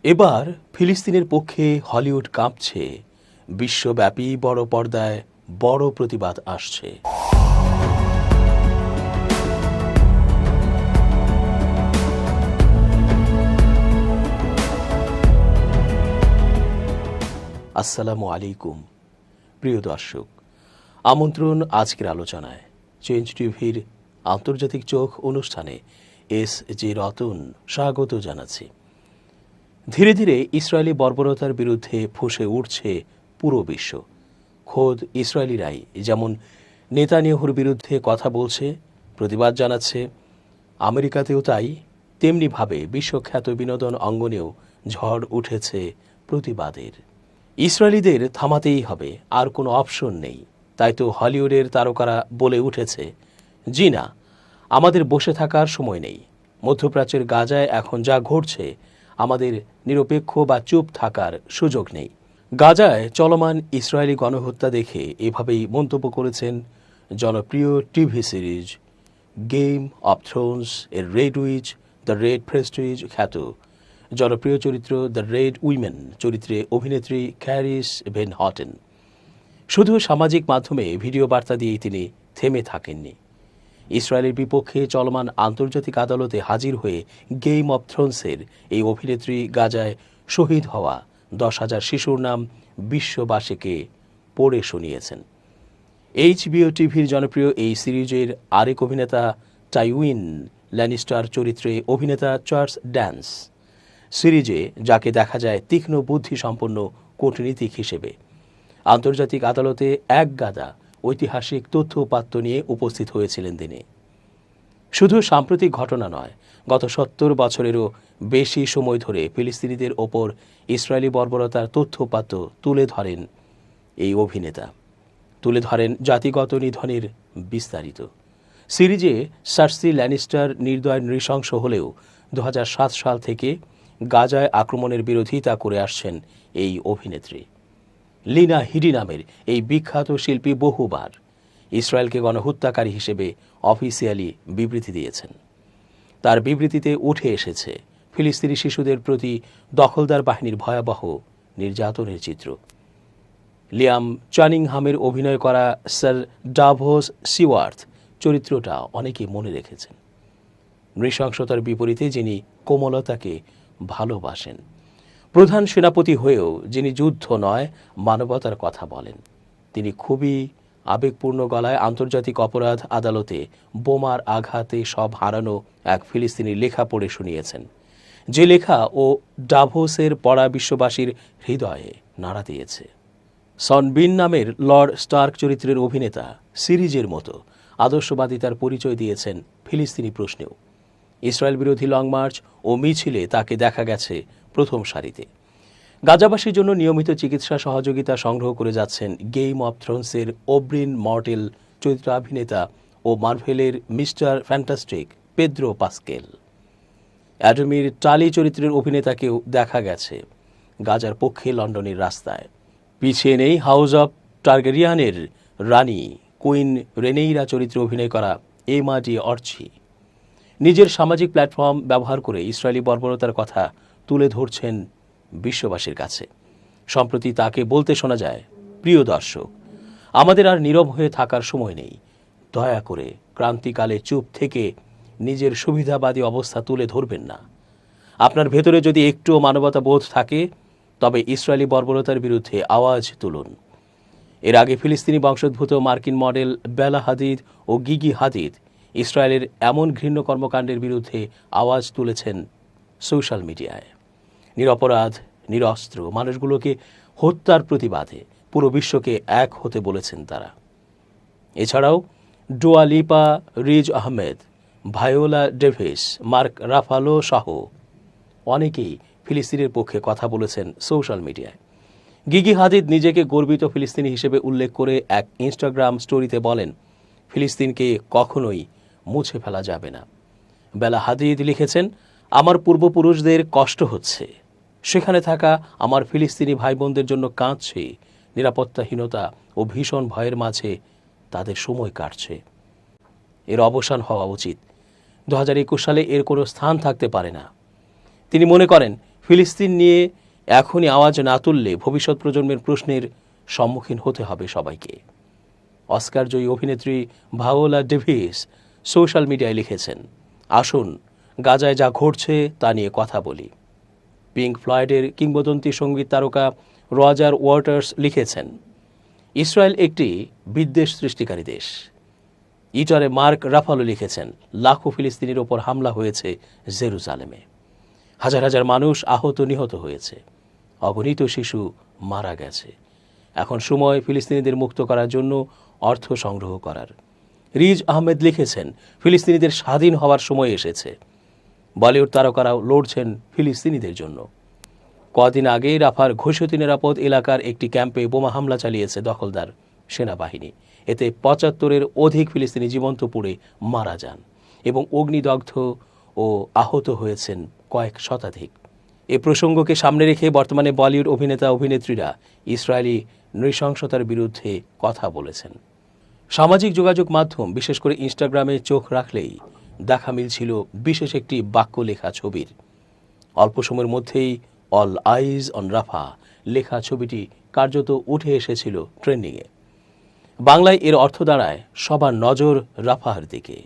এবার ফিলিস্তিনের পক্ষে হলিউড কাঁপছে, বিশ্বব্যাপী বড় পর্দায় বড় প্রতিবাদ আসছে। আসসালামু আলাইকুম প্রিয় দর্শক, আমন্ত্রণ আজকের আলোচনায়। চেঞ্জ টিভির আন্তর্জাতিক চোখ অনুষ্ঠানে এস.জি. রতন স্বাগত জানাচ্ছি। ধীরে ধীরে ইসরায়েলি বর্বরতার বিরুদ্ধে ফুঁসে উঠছে পুরো বিশ্ব। খোদ ইসরায়েলিরাই যেমন নেতানিয়াহুর বিরুদ্ধে কথা বলছে, প্রতিবাদ জানাচ্ছে, আমেরিকাতেও তাই, তেমনিভাবে বিশ্বখ্যাত বিনোদন অঙ্গনেও ঝড় উঠেছে প্রতিবাদের। ইসরায়েলিদের থামাতেই হবে, আর কোনো অপশন নেই। তাই তো হলিউডের তারকারা বলে উঠেছে, জি না, আমাদের বসে থাকার সময় নেই। মধ্যপ্রাচ্যের গাজায় এখন যা ঘটছে, আমাদের নিরপেক্ষ বা চুপ থাকার সুযোগ নেই। গাজায় চলমান ইসরায়েলি গণহত্যা দেখে এভাবেই মন্তব্য করেছেন জনপ্রিয় TV series Game of Thrones এর red witch the red priestess খ্যাত জনপ্রিয় চরিত্র দ্য রেড উইমেন চরিত্রে অভিনেত্রী ক্যারিস ভেন হটেন। শুধু সামাজিক মাধ্যমে ভিডিও বার্তা দিয়েই তিনি থেমে থাকেননি। ইসরায়েলের বিপক্ষে চলমান আন্তর্জাতিক আদালতে হাজির হয়ে গেম অব থ্রোনসের এই অভিনেত্রী গাজায় শহীদ হওয়া 10,000 শিশুর নাম বিশ্ববাসীকে পড়ে শুনিয়েছেন। এইচবিও টিভির জনপ্রিয় এই সিরিজের আরেক অভিনেতা টাইউইন ল্যানিস্টার চরিত্রে অভিনেতা চার্লস ড্যান্স। সিরিজে যাকে দেখা যায় তীক্ষ্ণ বুদ্ধি সম্পন্ন কূটনীতিক হিসেবে, আন্তর্জাতিক আদালতে এক গাদা ঐতিহাসিক তথ্য উপাত্ত নিয়ে উপস্থিত হয়েছিলেন তিনি। শুধু সাম্প্রতিক ঘটনা নয়, গত 70 বছরেরও বেশি সময় ধরে ফিলিস্তিনিদের ওপর ইসরায়েলি বর্বরতার তথ্য উপাত্ত তুলে ধরেন এই অভিনেতা, তুলে ধরেন জাতিগত নিধনের বিস্তারিত। সিরিজে সার্সি ল্যানিস্টার নির্দয় নৃশংস হলেও 2007 সাল থেকে গাজায় আক্রমণের বিরোধিতা করে আসছেন এই অভিনেত্রী। লিনা হিডি নামের এই বিখ্যাত শিল্পী বহুবার ইসরায়েলকে গণহত্যাকারী হিসেবে অফিসিয়ালি বিবৃতি দিয়েছেন। তার বিবৃতিতে উঠে এসেছে ফিলিস্তিনি শিশুদের প্রতি দখলদার বাহিনীর ভয়াবহ নির্যাতনের চিত্র। লিয়াম চানিংহামের অভিনয় করা স্যার ডাভোস সিওয়ার্থ চরিত্রটা অনেকেই মনে রেখেছেন। নৃশংসতার বিপরীতে যিনি কোমলতাকে ভালোবাসেন, প্রধান সেনাপতি হয়েও যিনি যুদ্ধ নয় মানবতার কথা বলেন, তিনি খুবই আবেগপূর্ণ গলায় আন্তর্জাতিক অপরাধ আদালতে বোমার আঘাতে সব হারানো এক ফিলিস্তিনির লেখা পড়ে শুনিয়েছেন, যে লেখা ও ডাভোসের পড়া বিশ্ববাসীর হৃদয়ে নাড়া দিয়েছে। সন বিন নামের লর্ড স্টার্ক চরিত্রের অভিনেতা সিরিজের মতো আদর্শবাদিতার পরিচয় দিয়েছেন ফিলিস্তিনি প্রশ্নেও। ইসরায়েল বিরোধী লং মার্চ ও মিছিলে তাকে দেখা গেছে প্রথম সারিতে। গাজাবাসীর জন্য নিয়মিত চিকিৎসা সহযোগিতা সংগ্রহ করে যাচ্ছেন গেম অব থ্রোনসের ওব্রিন মর্টেল চরিত্রাভিনেতা ও মার্ভেলের মিস্টার ফ্যান্টাস্টিক পেদ্রো পাস্কেল। অ্যাডমির টালি চরিত্রের অভিনেতাকেও দেখা গেছে গাজার পক্ষে লন্ডনের রাস্তায়। পিছিয়ে নেই হাউস অব টার্গেরিয়ানের রানী কুইন রেনেইরা চরিত্রে অভিনয় করা এমা ডি অর্চি। নিজের সামাজিক প্ল্যাটফর্ম ব্যবহার করে ইসরায়েলি বর্বরতার কথা তুলে ধরছেন বিশ্ববাসীর কাছে। সম্প্রতি তাকে বলতে শোনা যায়, প্রিয় দর্শক, আমাদের আর নীরব হয়ে থাকার সময় নেই। দয়া করে ক্রান্তিকালে চুপ থেকে নিজের সুবিধাবাদী অবস্থা তুলে ধরবেন না। আপনার ভেতরে যদি একটুও মানবতা বোধ থাকে, তবে ইসরায়েলি বর্বরতার বিরুদ্ধে আওয়াজ তুলুন। এর আগে ফিলিস্তিনি বংশোদ্ভূত মার্কিন মডেল বেলা হাদিদ ও গিগি হাদিদ ইসরায়েলের এমন ঘৃণ্য কর্মকাণ্ডের বিরুদ্ধে আওয়াজ তুলেছেন সোশ্যাল মিডিয়ায়। নিরপরাধ নিরস্ত্র মানুষগুলোকে হত্যার প্রতিবাদে পুরো বিশ্বকে এক হতে বলেছেন তারা। এছাড়াও Dua Lipa, Riz Ahmed, Viola Davis, Mark Ruffalo সহ অনেকেই ফিলিস্তিনের পক্ষে কথা বলেছেন সোশ্যাল মিডিয়ায়। গিগি হাদিদ নিজেকে গর্বিত ফিলিস্তিনি হিসেবে উল্লেখ করে এক ইনস্টাগ্রাম স্টোরিতে বলেন, ফিলিস্তিনকে কখনোই মুছে ফেলা যাবে না। বেলা হাদিদ লিখেছেন, আমার পূর্বপুরুষদের কষ্ট হচ্ছে, সেখানে থাকা আমার ফিলিস্তিনি ভাই বোনদের জন্য কাঁদছে, নিরাপত্তাহীনতা ও ভীষণ ভয়ের মাঝে তাদের সময় কাটছে। এর অবসান হওয়া উচিত। 2021 সালে এর কোনো স্থান থাকতে পারে না। তিনি মনে করেন ফিলিস্তিন নিয়ে এখনই আওয়াজ না তুললে ভবিষ্যৎ প্রজন্মের প্রশ্নের সম্মুখীন হতে হবে সবাইকে। অস্কার জয়ী অভিনেত্রী ভায়োলা ডেভিস সোশ্যাল মিডিয়ায় লিখেছেন, আসুন গাজায় যা ঘটছে তা নিয়ে কথা বলি। পিঙ্ক ফ্লয়েডের কিংবদন্তি সঙ্গীত তারকা রজার ওয়াটার্স লিখেছেন, ইসরায়েল একটি বিদ্বেষ সৃষ্টিকারী দেশ। ইটারে মার্ক রাফালো লিখেছেন, লাখো ফিলিস্তিনির ওপর হামলা হয়েছে জেরুজালেমে। হাজার হাজার মানুষ আহত নিহত হয়েছে, অগণিত শিশু মারা গেছে। এখন সময় ফিলিস্তিনিদের মুক্ত করার জন্য অর্থ সংগ্রহ করার। রিজ আহমেদ লিখেছেন, ফিলিস্তিনিদের স্বাধীন হওয়ার সময় এসেছে। বলিউড তারকারাও লড়ছেন ফিলিস্তিনিদের জন্য। কদিন আগে রাফার ঘোষিত নিরাপদ এলাকার একটি ক্যাম্পে বোমা হামলা চালিয়েছে দখলদার সেনাবাহিনী। এতে ৭৫-এর অধিক ফিলিস্তিনি জীবন্ত পুড়ে মারা যান এবং অগ্নিদগ্ধ ও আহত হয়েছেন কয়েক শতাধিক। এ প্রসঙ্গকে সামনে রেখে বর্তমানে বলিউড অভিনেতা অভিনেত্রীরা ইসরায়েলি নৃশংসতার বিরুদ্ধে কথা বলেছেন। সামাজিক যোগাযোগ মাধ্যম বিশেষ করে ইনস্টাগ্রামে চোখ রাখলেই দেখা মিলছিল বিশেষ একটি বাক্য লেখা ছবির। অল্প সময়ের মধ্যেই অল আইজ অন রাফা লেখা ছবিটি কার্যত উঠে এসেছিল ট্রেন্ডিংয়ে। বাংলায় এর অর্থ দাঁড়ায় সবার নজর রাফার দিকে।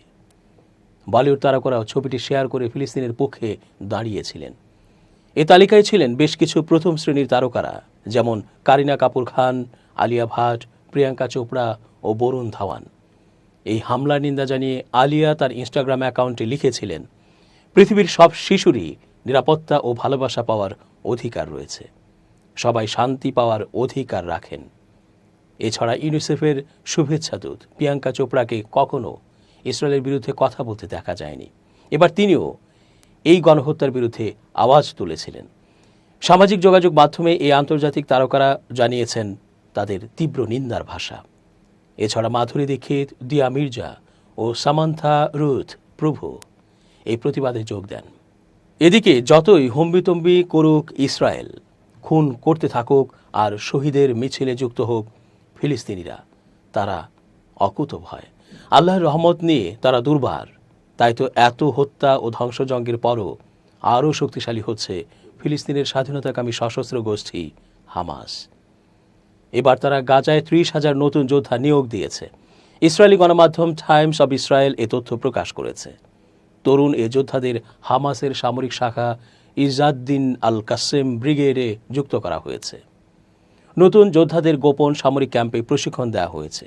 বলিউড তারকারাও ছবিটি শেয়ার করে ফিলিস্তিনের পক্ষে দাঁড়িয়েছিলেন। এ তালিকায় ছিলেন বেশ কিছু প্রথম শ্রেণীর তারকারা, যেমন কারিনা কাপুর খান, আলিয়া ভাট, প্রিয়াঙ্কা চোপড়া ও বরুণ ধাওয়ান। এই হামলার নিন্দা জানিয়ে আলিয়া তার ইনস্টাগ্রাম অ্যাকাউন্টে লিখেছিলেন, পৃথিবীর সব শিশুরই নিরাপত্তা ও ভালোবাসা পাওয়ার অধিকার রয়েছে। সবাই শান্তি পাওয়ার অধিকার রাখেন। এছাড়া ইউনিসেফের শুভেচ্ছা দূত প্রিয়াঙ্কা চোপড়াকে কখনো ইসরায়েলের বিরুদ্ধে কথা বলতে দেখা যায়নি। এবার তিনিও এই গণহত্যার বিরুদ্ধে আওয়াজ তুলেছিলেন। সামাজিক যোগাযোগ মাধ্যমে এই আন্তর্জাতিক তারকারা জানিয়েছেন তাদের তীব্র নিন্দার ভাষা। এছাড়া মাধুরী দীক্ষিত, দিয়া মির্জা ও সামান্থা রুথ প্রভু এই প্রতিবাদে যোগ দেন। এদিকে যতই হম্বিতম্বি করুক ইসরায়েল, খুন করতে থাকুক আর শহীদের মিছিলে যুক্ত হোক ফিলিস্তিনিরা, তারা অকুতভয়। আল্লাহর রহমত নিয়ে তারা দুর্বার। তাই তো এত হত্যা ও ধ্বংসযজ্ঞের পরও আরও শক্তিশালী হচ্ছে ফিলিস্তিনের স্বাধীনতাকামী সশস্ত্র গোষ্ঠী হামাস। এবার তারা গাজায় ৩০,০০০ নতুন যোদ্ধা নিয়োগ দিয়েছে। ইসরায়েলি গণমাধ্যম টাইমস অব ইসরায়েল এ তথ্য প্রকাশ করেছে। তরুণ এ যোদ্ধাদের হামাসের সামরিক শাখা ইজাদ্দিন আল কাসেম ব্রিগেডে যুক্ত করা হয়েছে। নতুন যোদ্ধাদের গোপন সামরিক ক্যাম্পে প্রশিক্ষণ দেওয়া হয়েছে।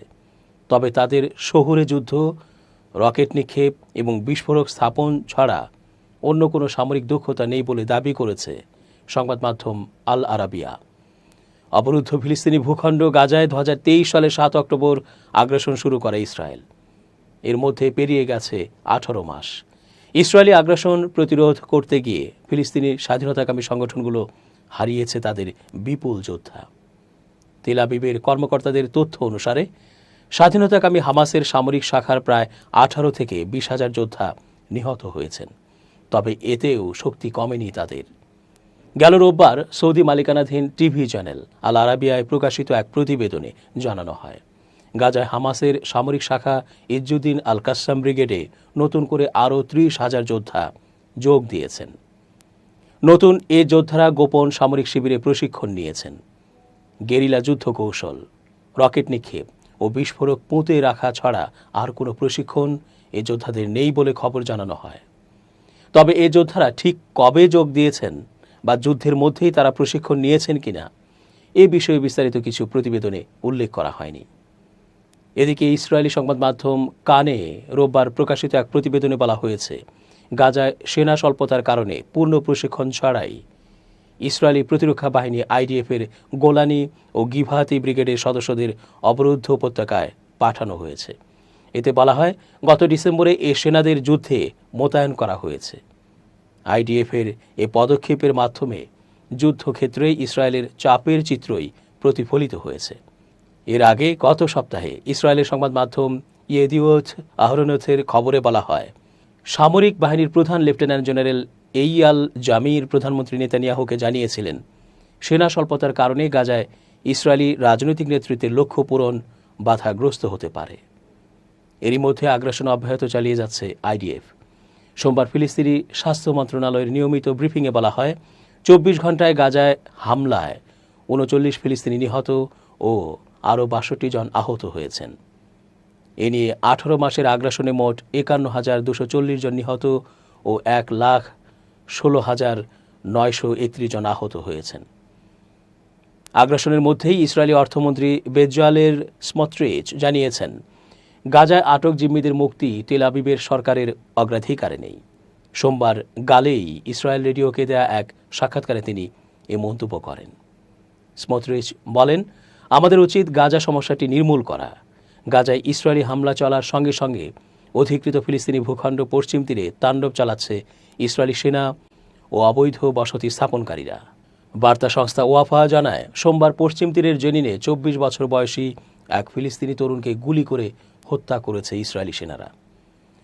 তবে তাদের শহুরে যুদ্ধ, রকেট নিক্ষেপ এবং বিস্ফোরক স্থাপন ছাড়া অন্য কোনো সামরিক দক্ষতা নেই বলে দাবি করেছে সংবাদ মাধ্যম আল আরাবিয়া। অবরুদ্ধ ফিলিস্তিনি ভূখণ্ড গাজায় ২০২৩ সালের ৭ অক্টোবর আগ্রাসন শুরু করে ইসরায়েল। এর মধ্যে পেরিয়ে গেছে ১৮ মাস। ইসরায়েলি আগ্রাসন প্রতিরোধ করতে গিয়ে ফিলিস্তিনি স্বাধীনতাকামী সংগঠনগুলো হারিয়েছে তাদের বিপুল যোদ্ধা। তেল আবিবের কর্মকর্তাদের তথ্য অনুসারে স্বাধীনতাকামী হামাসের সামরিক শাখার প্রায় ১৮ থেকে ২০,০০০ যোদ্ধা নিহত হয়েছেন। তবে এতেও শক্তি কমেনি তাদের। গেল রোববার সৌদি মালিকানাধীন টিভি চ্যানেল আল আরাবিয়ায় প্রকাশিত এক প্রতিবেদনে জানানো হয়, গাজায় হামাসের সামরিক শাখা ইজ্জুদ্দিন আল কাসসাম ব্রিগেডে নতুন করে আরও ৩০,০০০ যোদ্ধা যোগ দিয়েছেন। নতুন এ যোদ্ধারা গোপন সামরিক শিবিরে প্রশিক্ষণ নিয়েছেন। গেরিলা যুদ্ধ কৌশল, রকেট নিক্ষেপ ও বিস্ফোরক পুঁতে রাখা ছাড়া আর কোনো প্রশিক্ষণ এ যোদ্ধাদের নেই বলে খবর জানানো হয়। তবে এ যোদ্ধারা ঠিক কবে যোগ দিয়েছেন বা যুদ্ধের মধ্যেই তারা প্রশিক্ষণ নিয়েছেন কিনা, এ বিষয়ে বিস্তারিত কিছু প্রতিবেদনে উল্লেখ করা হয়নি। এদিকে ইসরায়েলি সংবাদ মাধ্যম কানে রোববার প্রকাশিত এক প্রতিবেদনে বলা হয়েছে, গাজায় সেনা স্বল্পতার কারণে পূর্ণ প্রশিক্ষণ ছাড়াই ইসরায়েলি প্রতিরক্ষা বাহিনী আইডিএফের গোলানি ও গিভাতি ব্রিগেডের সদস্যদের অবরুদ্ধ উপত্যকায় পাঠানো হয়েছে। এতে বলা হয়, গত ডিসেম্বরে এ সেনাদের যুদ্ধে মোতায়েন করা হয়েছে। আইডিএফের এ পদক্ষেপের মাধ্যমে যুদ্ধক্ষেত্রে ইসরায়েলের চাপের চিত্রই প্রতিফলিত হয়েছে। এর আগে গত সপ্তাহে ইসরায়েলের সংবাদ মাধ্যম ইয়েদিওথ আহরোনথের খবরে বলা হয়, সামরিক বাহিনীর প্রধান লেফটেন্যান্ট জেনারেল এইয়াল জামির প্রধানমন্ত্রী নেতানিয়াহুকে জানিয়েছিলেন, সেনা স্বল্পতার কারণে গাজায় ইসরায়েলি রাজনৈতিক নেতৃত্বের লক্ষ্য পূরণ বাধাগ্রস্ত হতে পারে। এরই মধ্যে আগ্রাসন অব্যাহত চালিয়ে যাচ্ছে আইডিএফ। সোমবার ফিলিস্তিনি স্বাস্থ্য মন্ত্রণালয়ের নিয়মিত ব্রিফিংয়ে বলা হয়, 24 ঘণ্টায় গাজায় হামলায় 39 ফিলিস্তিনি নিহত ও আরও 62 জন আহত হয়েছেন। এ নিয়ে 18 মাসের আগ্রাসনে মোট 51,240 জন নিহত ও 1,16,931 জন আহত হয়েছেন। আগ্রাসনের মধ্যেই ইসরায়েলি অর্থমন্ত্রী বেজ্জালের স্মোট্রিচ জানিয়েছেন, গাজায় আটক জিম্মিদের মুক্তি তেল আবিবের সরকারের অগ্রাধিকারে নেই। সোমবার গালেই ইসরায়েল রেডিওকে দেয়া এক সাক্ষাৎকারে তিনি এ মন্তব্য করেন। স্মোট্রিচ বলেন, আমাদের উচিত গাজা সমস্যাটি নির্মূল করা। গাজায় ইসরায়েলি হামলা চলার সঙ্গে সঙ্গে অধিকৃত ফিলিস্তিনি ভূখণ্ড পশ্চিম তীরে তাণ্ডব চালাচ্ছে ইসরায়েলি সেনা ও অবৈধ বসতি স্থাপনকারীরা। বার্তা সংস্থা ওয়াফা জানায়, সোমবার পশ্চিম তীরের জেনিনে 24 বছর বয়সী এক ফিলিস্তিনি তরুণকে গুলি করে হত্যা করেছে ইসরায়েলি সেনারা।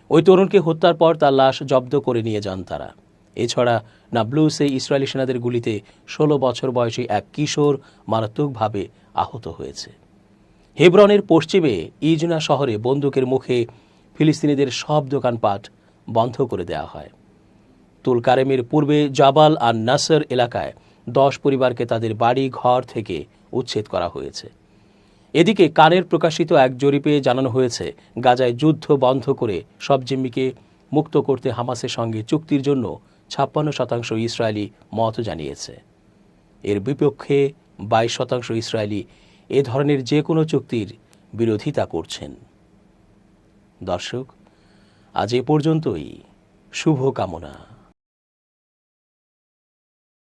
ওই তরুণকে হত্যার পর তার লাশ জব্দ করে নিয়ে যান তারা। এছাড়া নাবলুসে ইসরায়েলি সেনাদের গুলিতে 16 বছর বয়সী এক কিশোর মারাত্মকভাবে আহত হয়েছে। হেব্রনের পশ্চিমে ইজনা শহরে বন্দুকের মুখে ফিলিস্তিনিদের সব দোকানপাট বন্ধ করে দেওয়া হয়। তুল কারেমের পূর্বে জাবাল আর নাসর এলাকায় 10 পরিবারকে তাদের বাড়ি ঘর থেকে উচ্ছেদ করা হয়েছে। এদিকে কানের প্রকাশিত এক জরিপে জানানো হয়েছে, গাজায় যুদ্ধ বন্ধ করে সব জিম্মিকে মুক্ত করতে হামাসের সঙ্গে চুক্তির জন্য 56% ইসরায়েলি মত জানিয়েছে। এর বিপক্ষে 22% ইসরায়েলি এ ধরনের যে কোনো চুক্তির বিরোধিতা করছেন। দর্শক, আজ এ পর্যন্তই। শুভকামনা।